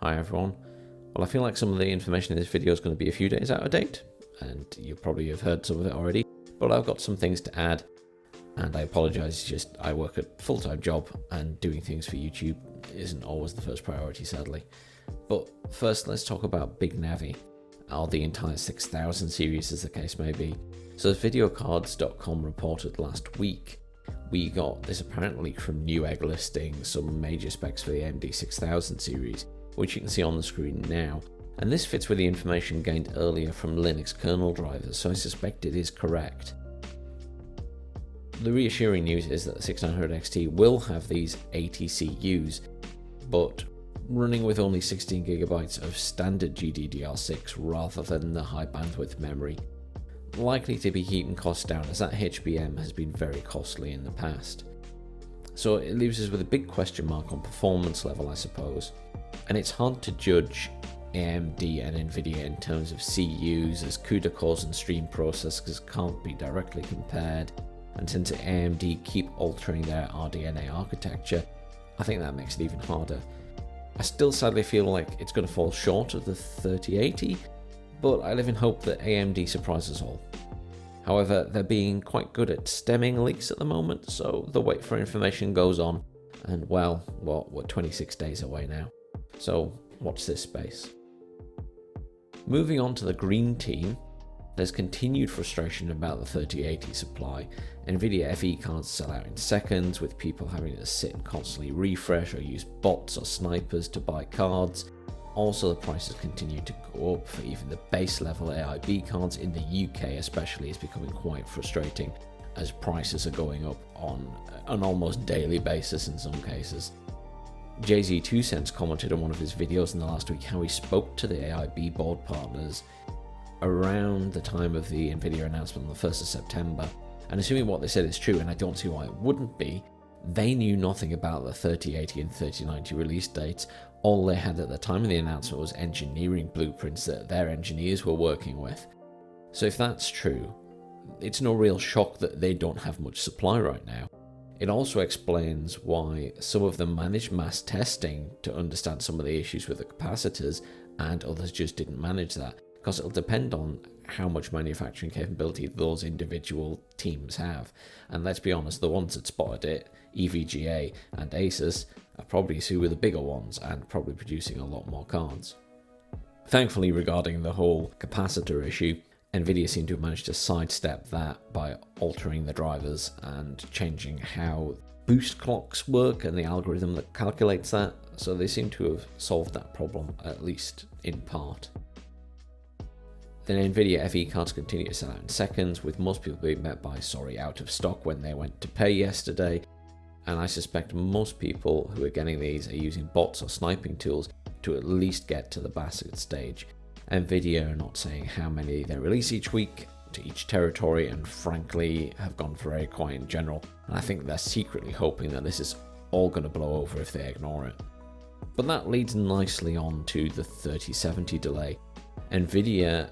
Hi everyone. Well, I feel like some of the information in this video is going to be a few days out of date, and you probably have heard some of it already, but I've got some things to add, and I apologise, just I work a full-time job, and doing things for YouTube isn't always the first priority, sadly. But first, let's talk about Big Navi, or the entire 6000 series as the case may be. So as videocards.com reported last week, we got this apparent leak from Newegg listing some major specs for the AMD 6000 series, which you can see on the screen now. And this fits with the information gained earlier from Linux kernel drivers, so I suspect it is correct. The reassuring news is that the 6900 XT will have these ATCUs, but running with only 16GB of standard GDDR6 rather than the high bandwidth memory, likely to be keeping costs down as that HBM has been very costly in the past. So it leaves us with a big question mark on performance level, I suppose. And it's hard to judge AMD and Nvidia in terms of CUs, as CUDA cores and stream processors can't be directly compared, and since AMD keep altering their RDNA architecture, I think that makes it even harder. I still sadly feel like it's going to fall short of the 3080, but I live in hope that AMD surprises all. However, they're being quite good at stemming leaks at the moment, so the wait for information goes on, and well, we're 26 days away now. So watch this space. Moving on to the green team, there's continued frustration about the 3080 supply. Nvidia FE cards sell out in seconds, with people having to sit and constantly refresh or use bots or snipers to buy cards. Also, the prices continue to go up for even the base level AIB cards. In the UK especially, is becoming quite frustrating, as prices are going up on an almost daily basis in some cases. JZ2cents commented on one of his videos in the last week how he spoke to the AIB board partners around the time of the Nvidia announcement on the 1st of September, and assuming what they said is true, and I don't see why it wouldn't be, they knew nothing about the 3080 and 3090 release dates. All they had at the time of the announcement was engineering blueprints that their engineers were working with. So if that's true, it's no real shock that they don't have much supply right now. It also explains why some of them managed mass testing to understand some of the issues with the capacitors, and others just didn't manage that, because it'll depend on how much manufacturing capability those individual teams have. And let's be honest, the ones that spotted it, EVGA and Asus, are probably two of the bigger ones and probably producing a lot more cards. Thankfully, regarding the whole capacitor issue, Nvidia seemed to have managed to sidestep that by altering the drivers and changing how boost clocks work and the algorithm that calculates that, so they seem to have solved that problem, at least in part. Then Nvidia FE cards continue to sell out in seconds, with most people being met by sorry out of stock when they went to pay yesterday, and I suspect most people who are getting these are using bots or sniping tools to at least get to the basket stage. Nvidia are not saying how many they release each week to each territory, and frankly have gone very quiet in general, and I think they're secretly hoping that this is all going to blow over if they ignore it. But that leads nicely on to the 3070 delay. Nvidia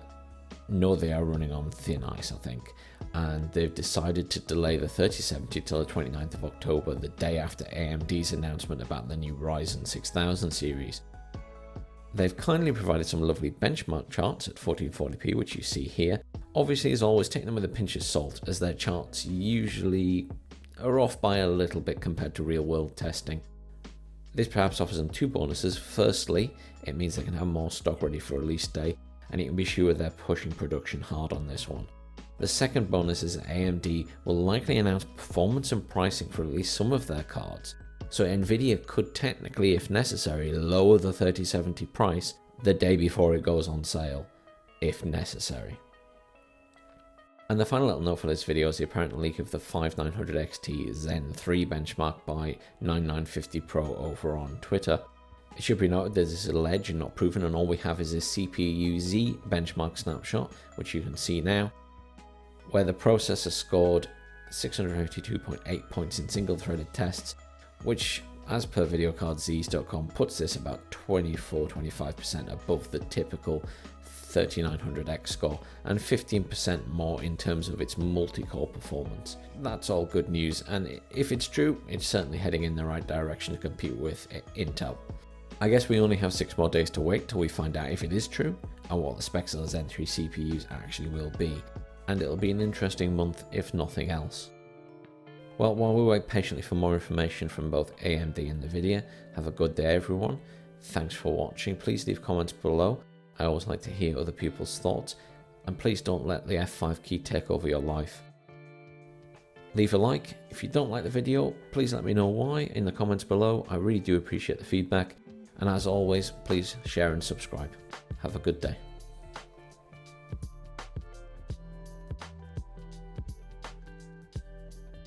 know they are running on thin ice, I think, and they've decided to delay the 3070 till the 29th of October, the day after AMD's announcement about the new Ryzen 6000 series. They've kindly provided some lovely benchmark charts at 1440p, which you see here. Obviously, as always, take them with a pinch of salt, as their charts usually are off by a little bit compared to real-world testing. This perhaps offers them two bonuses. Firstly, it means they can have more stock ready for release day, and you can be sure they're pushing production hard on this one. The second bonus is that AMD will likely announce performance and pricing for at least some of their cards, so Nvidia could technically, if necessary, lower the 3070 price the day before it goes on sale, if necessary. And the final little note for this video is the apparent leak of the 5900 XT Zen 3 benchmark by 9950 Pro over on Twitter. It should be noted that this is alleged and not proven, and all we have is this CPU-Z benchmark snapshot, which you can see now, where the processor scored 652.8 points in single-threaded tests, which, as per videocardszs.com, puts this about 24-25% above the typical 3900X score, and 15% more in terms of its multi-core performance. That's all good news, and if it's true, it's certainly heading in the right direction to compete with Intel. I guess we only have 6 more days to wait till we find out if it is true and what the specs of the Zen 3 CPUs actually will be, and it'll be an interesting month if nothing else. Well, while we wait patiently for more information from both AMD and Nvidia, have a good day everyone. Thanks for watching. Please leave comments below. I always like to hear other people's thoughts, and please don't let the F5 key take over your life. Leave a like. If you don't like the video, please let me know why in the comments below. I really do appreciate the feedback. And as always, please share and subscribe. Have a good day.